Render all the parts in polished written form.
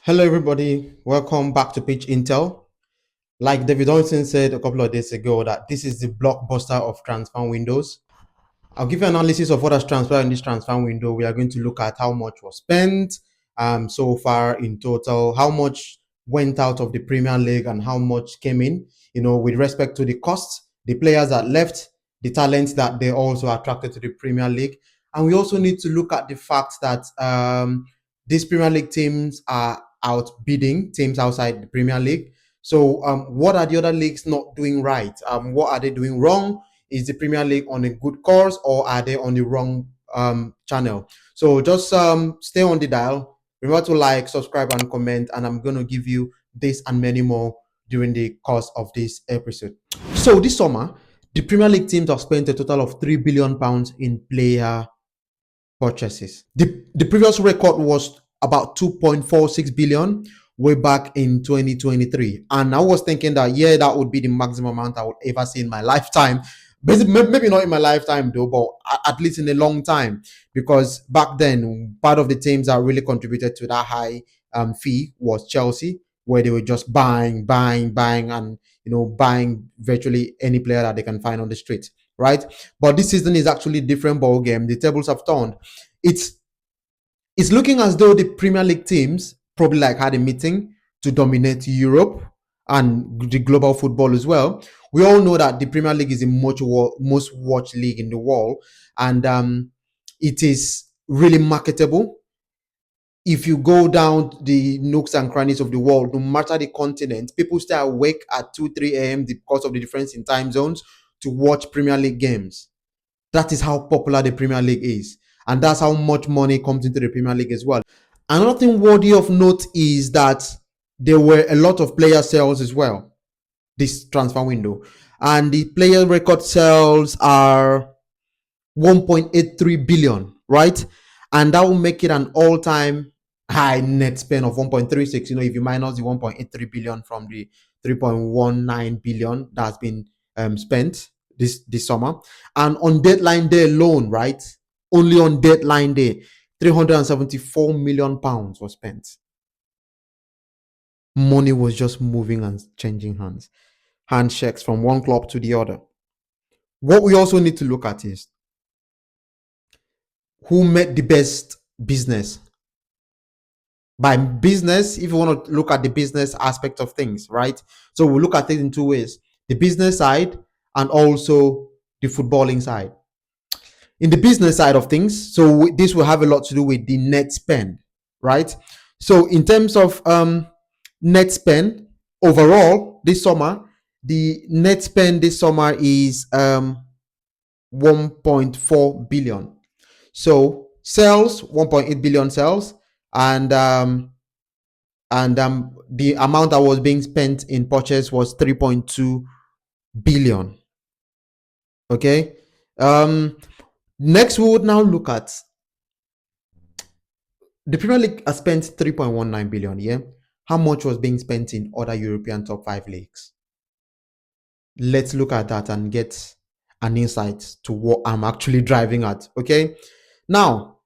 Hello, everybody. Welcome back to Pitch Intel. Like David Olsen said a couple of days ago, that this is the blockbuster of transfer windows. I'll give you an analysis of what has transpired in this transfer window. We are going to look at how much was spent so far in total, how much went out of the Premier League, and how much came in. With respect to the costs, the players that left, the talents that they also attracted to the Premier League, and we also need to look at the fact that these Premier League teams are outbidding teams outside the Premier League. So, what are the other leagues not doing right? What are they doing wrong? Is the Premier League on a good course, or are they on the wrong channel? So just stay on the dial. Remember to like, subscribe, and comment. And I'm going to give you this and many more during the course of this episode. So this summer, the Premier League teams have spent a total of £3 billion in player purchases. The previous record was about 2.46 billion way back in 2023. And I was thinking that, yeah, that would be the maximum amount I would ever see in my lifetime. Basically, maybe not in my lifetime though, but at least in a long time. Because back then, part of the teams that really contributed to that high fee was Chelsea, where they were just buying, and buying virtually any player that they can find on the street, right? But this season is actually a different ball game. The tables have turned. It's looking as though the Premier League teams probably had a meeting to dominate Europe and the global football as well. We all know that the Premier League is the most watched league in the world, and it is really marketable. If you go down the nooks and crannies of the world, no matter the continent, people stay awake at 2, 3 a.m. because of the difference in time zones to watch Premier League games. That is how popular the Premier League is. And that's how much money comes into the Premier League as well. Another thing worthy of note is that there were a lot of player sales as well this transfer window. And the player record sales are 1.83 billion, right? And that will make it an all-time high net spend of 1.36. If you minus the 1.83 billion from the 3.19 billion that's been spent this summer. And on deadline day alone, right? Only on deadline day, 374 million pounds was spent. Money was just moving and changing hands. Handshakes from one club to the other. What we also need to look at is who made the best business. By business, if you want to look at the business aspect of things, right? So we'll look at it in two ways: the business side and also the footballing side. In the business side of things, so this will have a lot to do with the net spend, right? So in terms of net spend overall this summer, the net spend this summer is 1.4 billion. So sales, 1.8 billion sales, and the amount that was being spent in purchase was 3.2 billion. Okay. Next, we would now look at the Premier League has spent 3.19 billion. Yeah. How much was being spent in other European top 5 leagues? Let's look at that and get an insight to what I'm actually driving at. Okay. Now,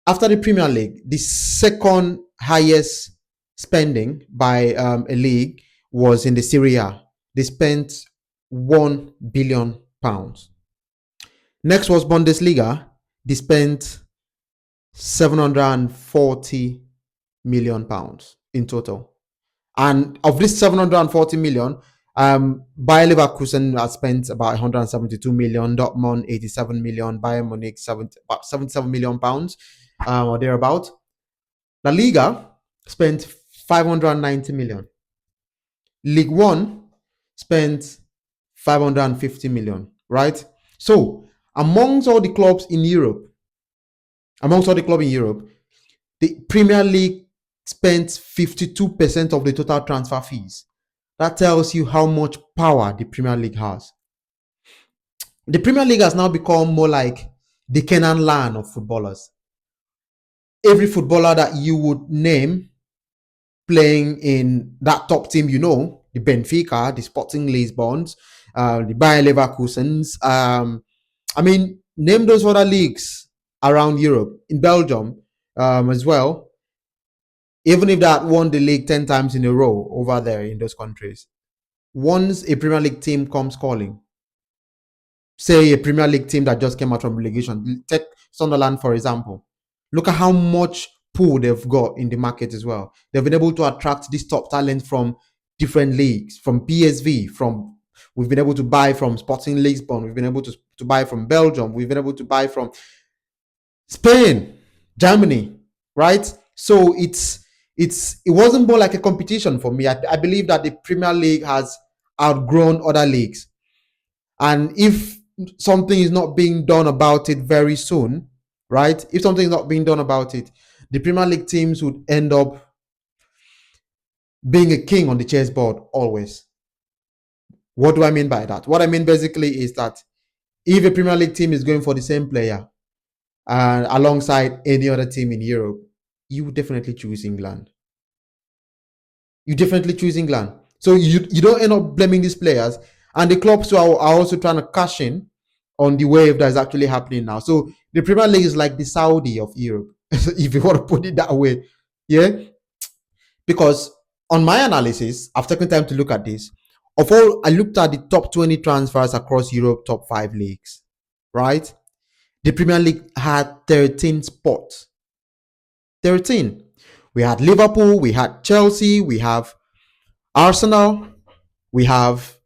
after the Premier League, the second highest spending by a league was in the Serie A. They spent £1 billion. Next was Bundesliga. They spent £740 million in total. And of this 740 million, Bayer Leverkusen has spent about 172 million, Dortmund 87 million, Bayern Munich about 77 million pounds, or thereabout. La Liga spent 590 million. Ligue 1 spent 550 million, right? So amongst all the clubs in Europe, the Premier League spent 52% of the total transfer fees. That tells you how much power the Premier League has. The Premier League has now become more like the Canaan land of footballers. Every footballer that you would name playing in that top team, the Benfica, the Sporting Lisbons, the Bayer Leverkusens, name those other leagues around Europe, in Belgium as well. Even if they had won the league 10 times in a row over there in those countries, once a Premier League team comes calling, say a Premier League team that just came out from relegation, take Sunderland for example, look at how much pull they've got in the market as well. They've been able to attract this top talent from different leagues, from PSV, from we've been able to buy from Sporting Lisbon, we've been able to buy from Belgium, we've been able to buy from Spain, Germany, right? So it wasn't more like a competition for me. I believe that the Premier League has outgrown other leagues, and if something is not being done about it very soon, right? If something is not being done about it, the Premier League teams would end up being a king on the chessboard always. What do I mean by that? What I mean basically is that if a Premier League team is going for the same player alongside any other team in Europe, you would definitely choose England. You definitely choose England. So you don't end up blaming these players. And the clubs who are also trying to cash in on the wave that is actually happening now. So the Premier League is like the Saudi of Europe, if you want to put it that way. Yeah. Because on my analysis, I've taken time to look at this. Of all, I looked at the top 20 transfers across Europe, top five leagues, right? The Premier League had 13 spots. 13. We had Liverpool, we had Chelsea, we have Arsenal, we have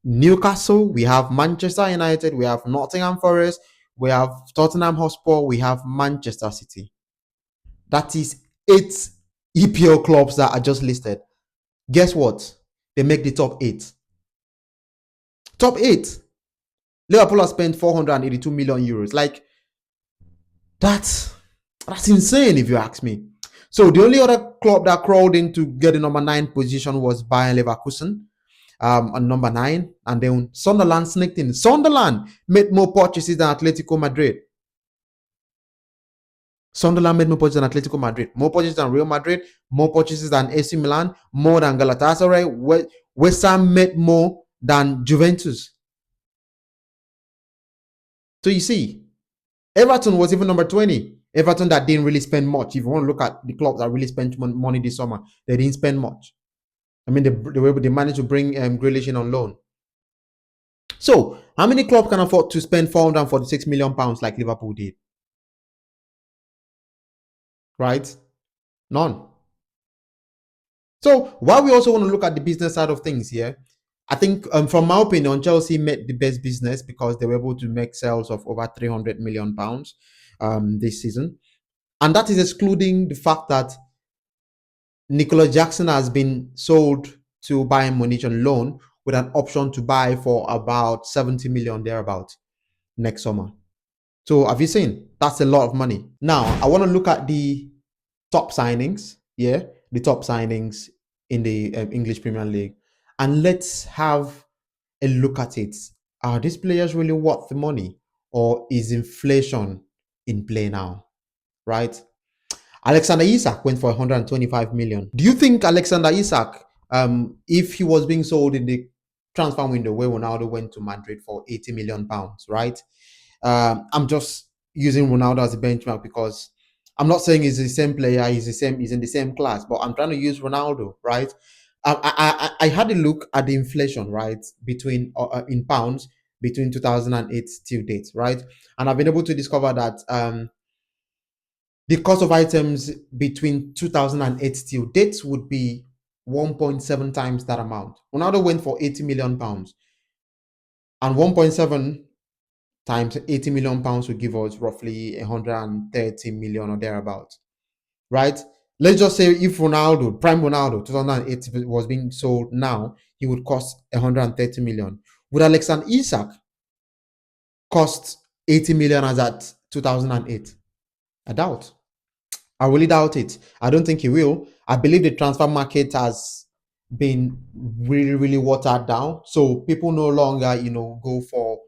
Newcastle, we have Manchester United, we have Nottingham Forest, we have Tottenham Hotspur, we have Manchester City. That is 8 EPL clubs that I just listed. Guess what? They make the top 8. Top 8. Liverpool has spent 482 million euros. Like, that's insane if you ask me. So the only other club that crawled in to get the number 9 position was Bayern Leverkusen on number 9. And then Sunderland sneaked in. Sunderland made more purchases than Atletico Madrid. Sunderland made more purchases than Atletico Madrid. More purchases than Real Madrid. More purchases than AC Milan. More than Galatasaray. West Ham made more than Juventus. So you see, Everton was even number 20. Everton that didn't really spend much. If you want to look at the clubs that really spent money this summer, they didn't spend much. I mean, they managed to bring Grealish in on loan. So, how many clubs can afford to spend 446 million pounds like Liverpool did? Right? None. So, while we also want to look at the business side of things here, I think, from my opinion, Chelsea made the best business because they were able to make sales of over 300 million pounds this season. And that is excluding the fact that Nicolas Jackson has been sold to Bayern Munich on loan with an option to buy for about 70 million thereabout next summer. So have you seen? That's a lot of money. Now, I want to look at the top signings. Yeah, the top signings in the English Premier League. And let's have a look at it. Are these players really worth the money? Or is inflation in play now? Right? Alexander Isak went for 125 million. Do you think Alexander Isak, if he was being sold in the transfer window where Ronaldo went to Madrid for 80 million pounds, right? I'm just using Ronaldo as a benchmark because I'm not saying he's the same player, he's in the same class, but I'm trying to use Ronaldo, right? I had a look at the inflation, right, between in pounds between 2008 till date, right? And I've been able to discover that the cost of items between 2008 till date would be 1.7 times that amount. Ronaldo went for 80 million pounds, and 1.7 times 80 million pounds would give us roughly 130 million or thereabouts, right? Let's just say if Ronaldo, prime Ronaldo, 2008 was being sold now, he would cost 130 million. Would Alexander Isak cost 80 million as at 2008? I doubt. I really doubt it. I don't think he will. I believe the transfer market has been really, really watered down. So people no longer, go for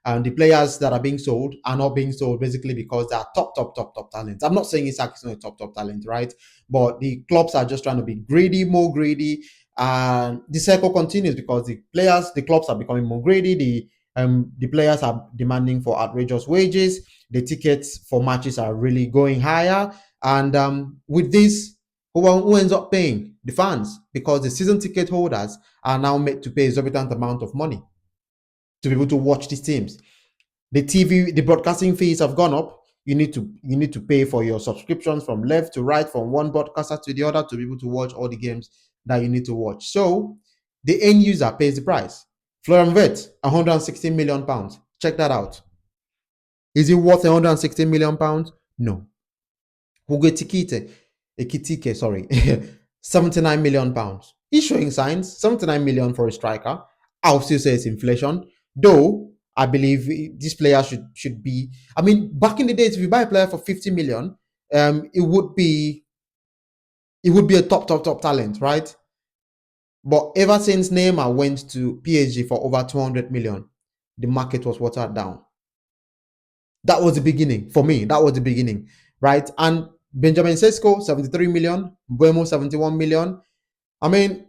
the players that are being sold are not being sold basically because they are top talents. I'm not saying Isak is not a top talent, right? But the clubs are just trying to be greedy, more greedy. And the cycle continues because the clubs are becoming more greedy. The players are demanding for outrageous wages. The tickets for matches are really going higher. And with this, Who ends up paying? The fans, because the season ticket holders are now made to pay exorbitant amount of money to be able to watch these teams. The broadcasting fees have gone up. You need to pay for your subscriptions from left to right, from one broadcaster to the other, to be able to watch all the games that you need to watch. So the end user pays the price. Florian Wirtz, 116 million pounds. Check that out. Is it worth 116 million pounds? No. Hugo Ekitike, sorry, 79 million pounds. He's showing signs. 79 million for a striker. I'll still say it's inflation, though. I believe this player should be. I mean, back in the days, if you buy a player for 50 million, it would be a top talent, right? But ever since Neymar went to PSG for over 200 million, the market was watered down. That was the beginning for me. That was the beginning, right? And Benjamin Sesko, 73 million, Buemo, 71 million. I mean,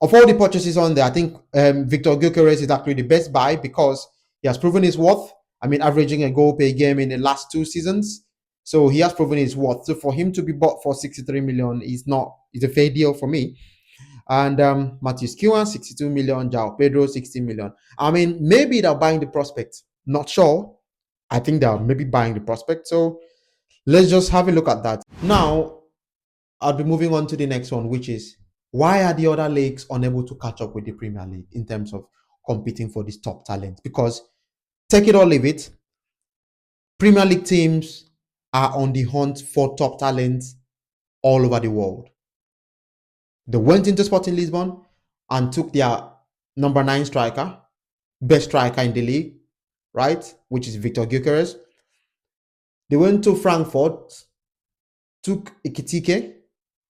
of all the purchases on there, I think Victor Gyökeres is actually the best buy because he has proven his worth. I mean, averaging a goal per game in the last 2 seasons. So he has proven his worth. So for him to be bought for 63 million is a fair deal for me. And Matheus Cunha, 62 million, João Pedro, 60 million. I mean, maybe they're buying the prospect. Not sure. I think they're maybe buying the prospect. So let's just have a look at that. Now, I'll be moving on to the next one, which is why are the other leagues unable to catch up with the Premier League in terms of competing for this top talent? Because take it or leave it, Premier League teams are on the hunt for top talents all over the world. They went into Sporting Lisbon and took their number 9 striker, best striker in the league, right? Which is Victor Gyökeres. They went to Frankfurt, took Ekitike,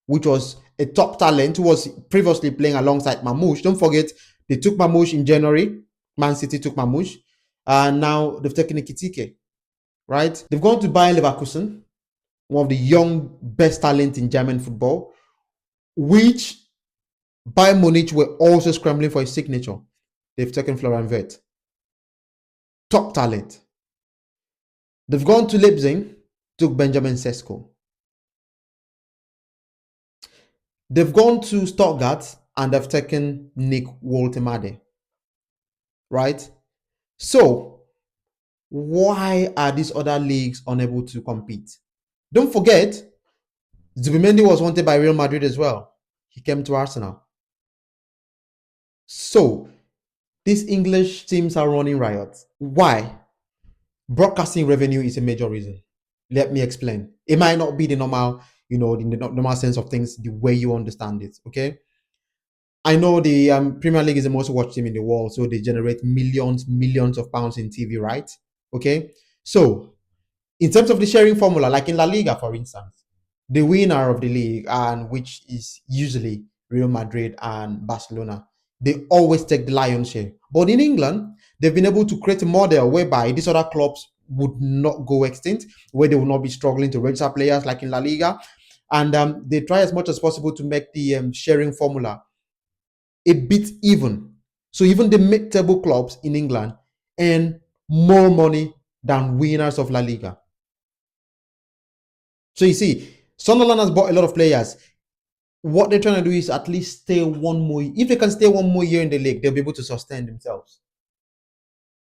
which was a top talent who was previously playing alongside Mamouche. Don't forget, they took Mamouche in January. Man City took Mamouche. And now they've taken Ekitike, right? They've gone to Bayer Leverkusen, one of the young best talent in German football, which Bayern Munich were also scrambling for his signature. They've taken Florian Wirtz. Top talent. They've gone to Leipzig, took Benjamin Sesko. They've gone to Stuttgart and they've taken Nick Woltemade. Right? So, why are these other leagues unable to compete? Don't forget, Zubimendi was wanted by Real Madrid as well. He came to Arsenal. So, these English teams are running riot. Why? Broadcasting revenue is a major reason. Let me explain. It might not be the normal, the normal sense of things, the way you understand it. Okay. I know the Premier League is the most watched team in the world, so they generate millions of pounds in TV, right? Okay. So, in terms of the sharing formula, like in La Liga, for instance, the winner of the league, and which is usually Real Madrid and Barcelona, they always take the lion's share. But in England, they've been able to create a model whereby these other clubs would not go extinct, where they will not be struggling to register players like in La Liga. And they try as much as possible to make the sharing formula a bit even. So even the mid-table clubs in England earn more money than winners of La Liga. So you see, Sunderland has bought a lot of players. What they're trying to do is at least stay one more. If they can stay one more year in the league, they'll be able to sustain themselves.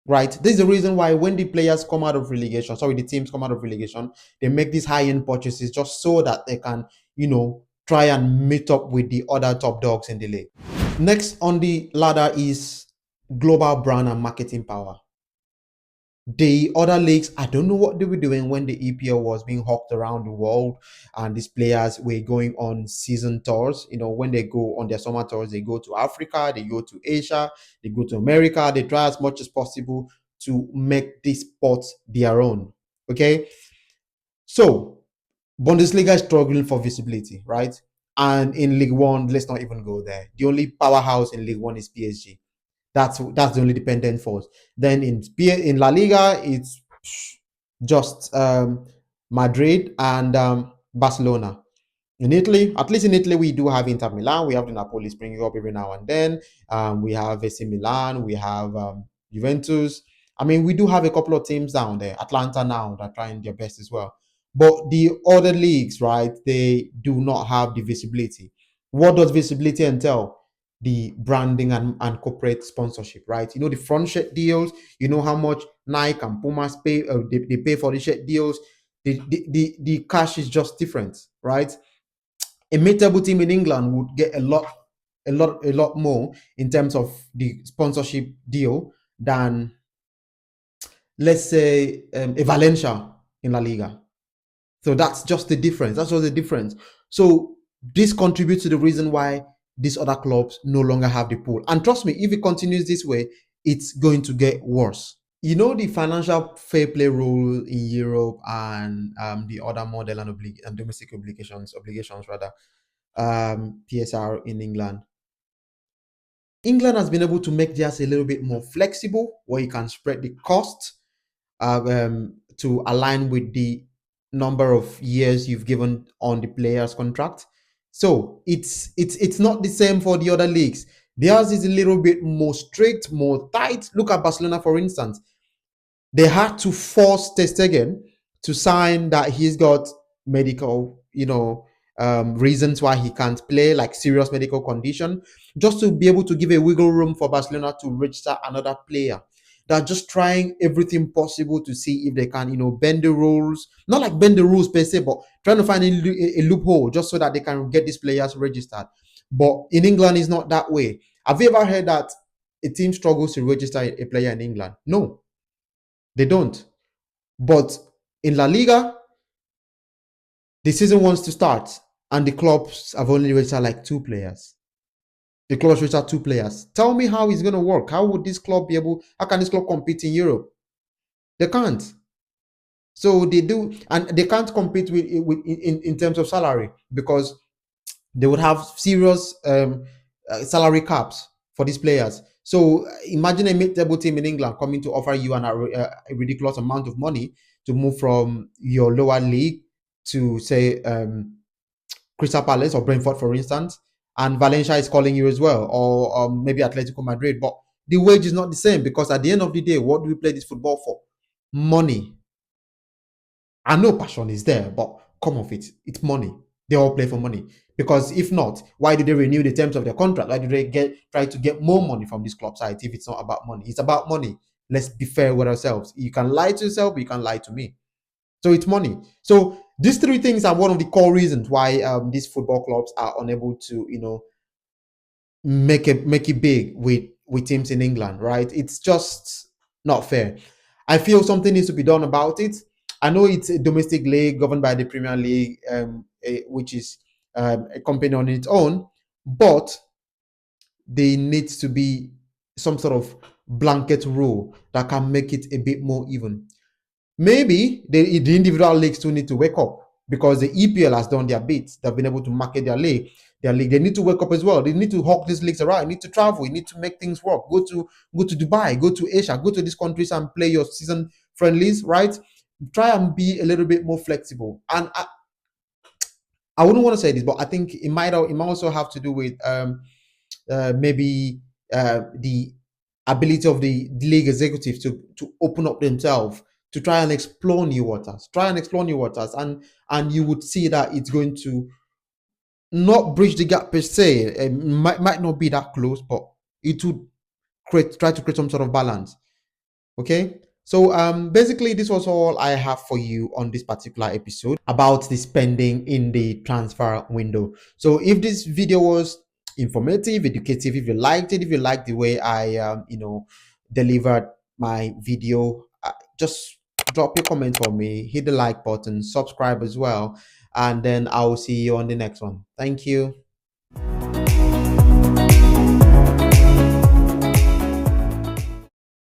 Right? This is the reason why when the players come out of relegation, the teams come out of relegation, they make these high-end purchases just so that they can, try and meet up with the other top dogs in the league. Next on the ladder is global brand and marketing power. The other leagues, I don't know what they were doing when the EPL was being hawked around the world and these players were going on season tours. When they go on their summer tours, they go to Africa, they go to Asia, they go to America. They try as much as possible to make this sport their own. Okay. So Bundesliga is struggling for visibility, right? And in League One, let's not even go there. The only powerhouse in League One is PSG. That's the only dependent force. Then in La Liga, it's just Madrid and Barcelona. In Italy, at least in Italy, we do have Inter Milan. We have the Napoli springing up every now and then. We have AC Milan. We have Juventus. I mean, we do have a couple of teams down there. Atlanta now, they're trying their best as well. But the other leagues, right, they do not have the visibility. What does visibility entail? The branding and corporate sponsorship, right? You know, the front shirt deals, you know how much Nike and Pumas pay, they pay for the shirt deals. The cash is just different, right? A mid-table team in England would get a lot more in terms of the sponsorship deal than, let's say, a Valencia in La Liga. So that's just the difference. That's just the difference. So this contributes to the reason why these other clubs no longer have the pool. And trust me, if it continues this way, it's going to get worse. You know, the financial fair play rule in Europe and the other model and domestic obligations rather, PSR in England. England has been able to make theirs a little bit more flexible, where you can spread the cost to align with the number of years you've given on the player's contract. So it's not the same for the other leagues. Theirs is a little bit more strict, more tight. Look at Barcelona, for instance. They had to force Ter Stegen to sign that he's got medical, reasons why he can't play, like serious medical condition, just to be able to give a wiggle room for Barcelona to register another player. They're just trying everything possible to see if they can, bend the rules. Not like bend the rules per se, but trying to find a loophole just so that they can get these players registered. But in England, it's not that way. Have you ever heard that a team struggles to register a player in England? No, they don't. But in La Liga, the season wants to start, and the clubs have only registered like two players. The clubs registered two players. Tell me how it's going to work. How would this club be able? How can this club compete in Europe? They can't. So they do, and they can't compete with in terms of salary because they would have serious salary caps for these players. So imagine a mid-table team in England coming to offer you a ridiculous amount of money to move from your lower league to, say, Crystal Palace or Brentford, for instance, and Valencia is calling you as well, or maybe Atletico Madrid. But the wage is not the same because at the end of the day, what do we play this football for? Money. I know passion is there, but come off it. It's money. They all play for money. Because if not, why do they renew the terms of their contract? Why do they try to get more money from this club side if it's not about money? It's about money. Let's be fair with ourselves. You can lie to yourself, but you can lie to me. So it's money. So these three things are one of the core reasons why these football clubs are unable to, make it big with teams in England, right? It's just not fair. I feel something needs to be done about it. I know it's a domestic league governed by the Premier League, which is a company on its own, but there needs to be some sort of blanket rule that can make it a bit more even. Maybe the individual leagues still need to wake up because the EPL has done their bits. They've been able to market their league. Their league. They need to wake up as well. They need to hawk these leagues around. You need to travel. You need to make things work. Go to Dubai. Go to Asia. Go to these countries and play your season friendlies. Right. Try and be a little bit more flexible. And I wouldn't want to say this, but I think it might also have to do with maybe the ability of the league executives to open up themselves to try and explore new waters. And you would see that it's going to not bridge the gap per se. It might not be that close, but it would try to create some sort of balance. Okay. So basically this was all I have for you on this particular episode about the spending in the transfer window. So if this video was informative, educative, if you liked it, if you liked the way I delivered my video, just drop your comment for me, hit the like button, subscribe as well, and then I'll see you on the next one. Thank you.